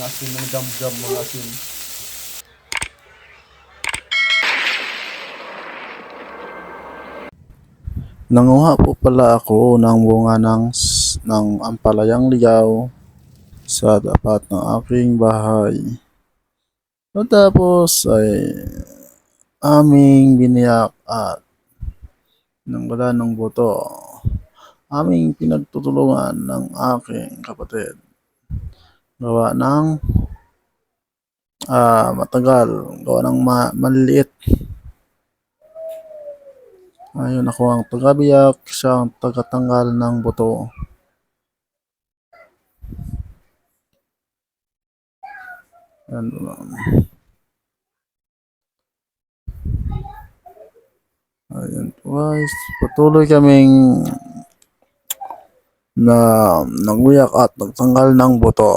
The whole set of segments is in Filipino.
asin ng jam-jam mga asin. Nanguha po pala ako ng bunga ng ampalayang ligaw sa tapat ng aking bahay. So, tapos ay aming biniyak at nang wala ng buto. Aming pinagtutulungan ng aking kapatid. Gawa ng matagal. Gawa ng maliliit. Ayun ako ang tagabiyak, siya ang tagatanggal ng buto. Ayun guys, patuloy kaming nagbiyak at nagtanggal ng buto.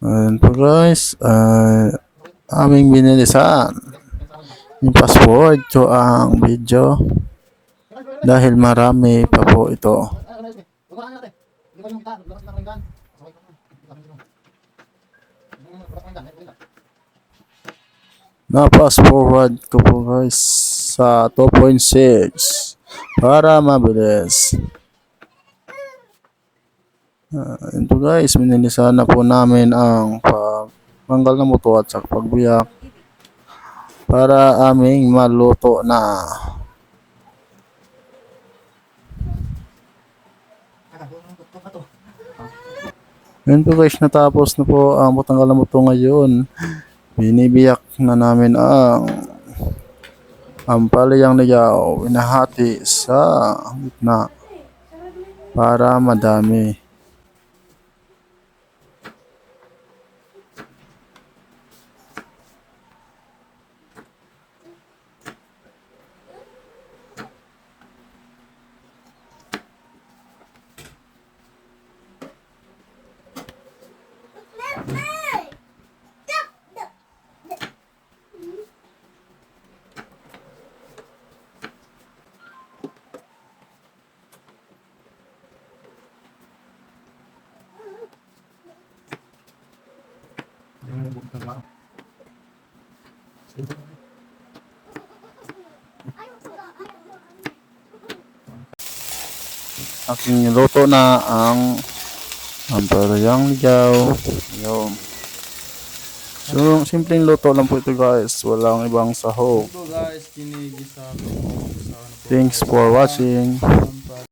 Ayun po guys, aming binilisan. I-fast forward ko ang video dahil marami pa po ito. Na-fast forward ko po guys sa 2.6 para mabilis. Ayun po guys, binilisan na po namin ang pagtanggal ng buto at sa pagbiyak para aming maluto na. Ayun po guys, natapos na po ang pagtanggal ng buto ngayon. Binibiyak na namin ang ampalayang ligaw, binahati sa gitna para madami. Aking niluto na ang ampalayang ligaw. Yun. So, simpleng luto lang po ito guys. Walang ibang sahog. Ito guys, kinigisa ko. Thanks for watching.